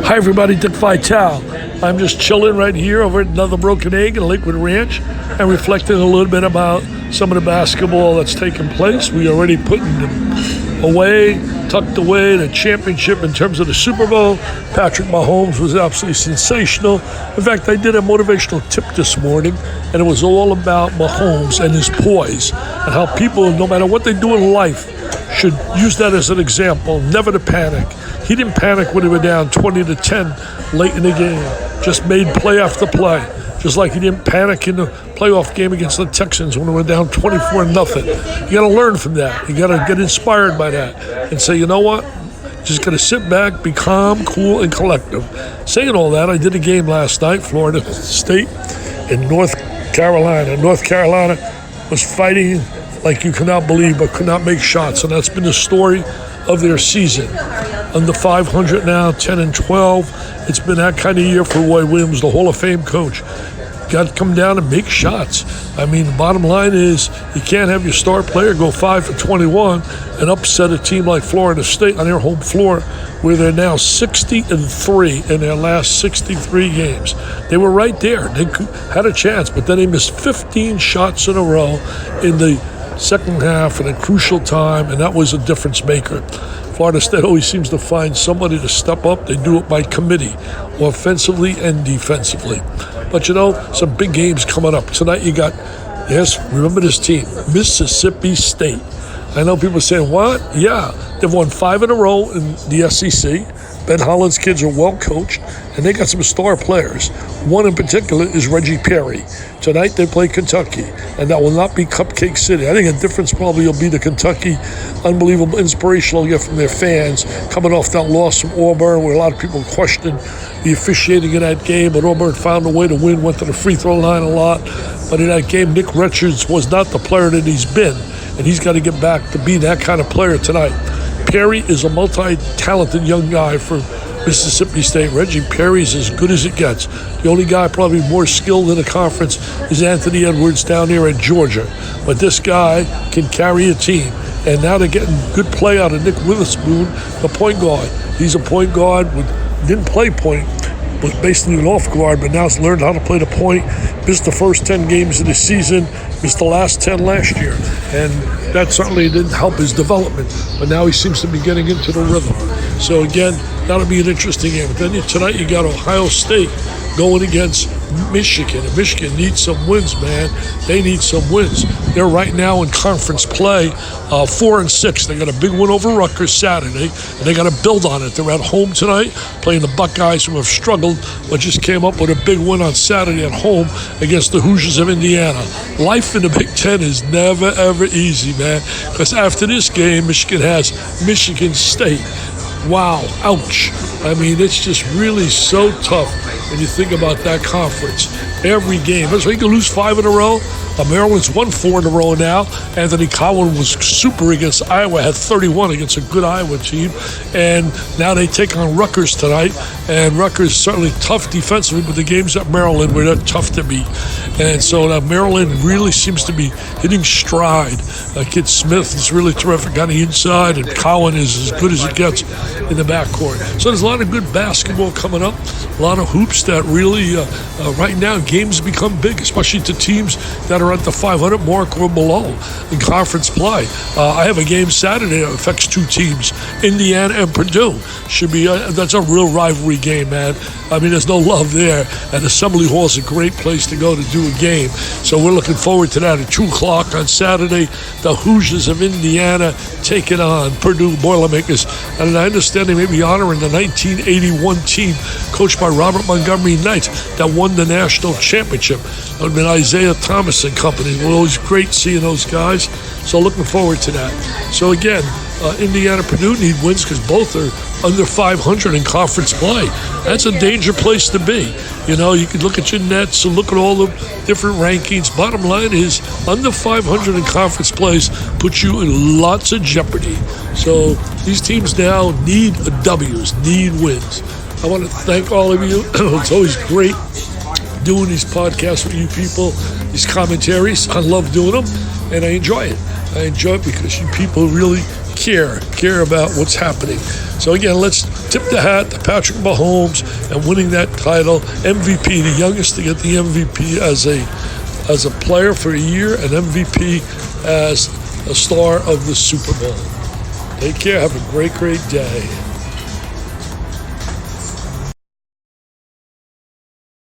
Hi everybody, Dick Vitale. I'm just chilling right here over at Another Broken Egg in Lakewood Ranch and reflecting a little bit about some of the basketball that's taken place. We already putting them away, tucked away the championship in terms of the Super Bowl. Patrick Mahomes was absolutely sensational. In fact, I did a motivational tip this morning and it was all about Mahomes and his poise and how people, no matter what they do in life, should use that as an example, never to panic. He didn't panic when they were down 20-10 late in the game. Just made play after play. Just like he didn't panic in the playoff game against the Texans when they were down 24-0. You got to learn from that. You got to get inspired by that and say, you know what? Just got to sit back, be calm, cool, and collective. Saying all that, I did a game last night, Florida State in North Carolina. North Carolina was fighting like you cannot believe, but could not make shots. And that's been the story of their season. Under 500 now, 10-12. It's been that kind of year for Roy Williams, the Hall of Fame coach. Got to come down and make shots. I mean, the bottom line is you can't have your star player go 5 for 21 and upset a team like Florida State on their home floor, where they're now 60-3 in their last 63 games. They were right there. They had a chance, but then they missed 15 shots in a row in the second half at a crucial time, and that was a difference maker. Florida State always seems to find somebody to step up. They do it by committee, offensively and defensively. But you know, some big games coming up. Tonight you got, yes, remember this team, Mississippi State. I know people are saying, what? Yeah, they've won 5 in a row in the SEC. Ben Holland's kids are well coached, and they got some star players. One in particular is Reggie Perry. Tonight they play Kentucky, and that will not be Cupcake City. I think a difference probably will be the Kentucky unbelievable inspiration they'll get from their fans coming off that loss from Auburn, where a lot of people questioned the officiating in that game, but Auburn found a way to win, went to the free throw line a lot. But in that game, Nick Richards was not the player that he's been, and he's got to get back to be that kind of player tonight. Perry is a multi-talented young guy for Mississippi State. Reggie Perry's as good as it gets. The only guy probably more skilled in the conference is Anthony Edwards down there at Georgia. But this guy can carry a team. And now they're getting good play out of Nick Witherspoon, the point guard. He's a point guard, didn't play point, was basically an off guard, but now has learned how to play the point. Missed the first 10 games of the season, missed the last 10 last year. And that certainly didn't help his development, but now he seems to be getting into the rhythm. So again, that'll be an interesting game. But then tonight you got Ohio State going against Michigan. And Michigan needs some wins, man. They need some wins. They're right now in conference play, 4-6. They got a big win over Rutgers Saturday, and they got to build on it. They're at home tonight, playing the Buckeyes, who have struggled, but just came up with a big win on Saturday at home against the Hoosiers of Indiana. Life in the Big Ten is never, ever easy, man, because after this game, Michigan has Michigan State. Wow, ouch. I mean, it's just really so tough when you think about that conference. Every game. So you can lose 5 in a row. Maryland's won 4 in a row now. Anthony Cowan was super against Iowa, had 31 against a good Iowa team. And now they take on Rutgers tonight. And Rutgers certainly tough defensively, but the games at Maryland were tough to beat. And so Maryland really seems to be hitting stride. Kid Smith is really terrific on the inside, and Cowan is as good as it gets in the backcourt. So there's a lot of good basketball coming up, a lot of hoops that really, right now, games become big, especially to teams that are at the 500 mark or below in conference play. I have a game Saturday that affects 2 teams, Indiana and Purdue. Should be that's a real rivalry game, man. I mean, there's no love there, and Assembly Hall is a great place to go to do a game. So we're looking forward to that at 2 o'clock on Saturday. The Hoosiers of Indiana taking on Purdue Boilermakers, and I understand they may be honoring the 1981 team coached by Robert Montgomery Knight that won the national championship. It would have been Isaiah Thomas and company. It was always great seeing those guys. So looking forward to that. So again, Indiana, Purdue need wins because both are under 500 in conference play. That's a danger place to be. You know, you can look at your nets and look at all the different rankings. Bottom line is, under 500 in conference plays puts you in lots of jeopardy. So these teams now need W's, need wins. I want to thank all of you. It's always great doing these podcasts with you people, these commentaries. I love doing them, and I enjoy it. I enjoy it because you people really care about what's happening. So again, let's tip the hat to Patrick Mahomes and winning that title, MVP, the youngest to get the MVP as a player for a year, and MVP as a star of the Super Bowl. Take care. Have a great day.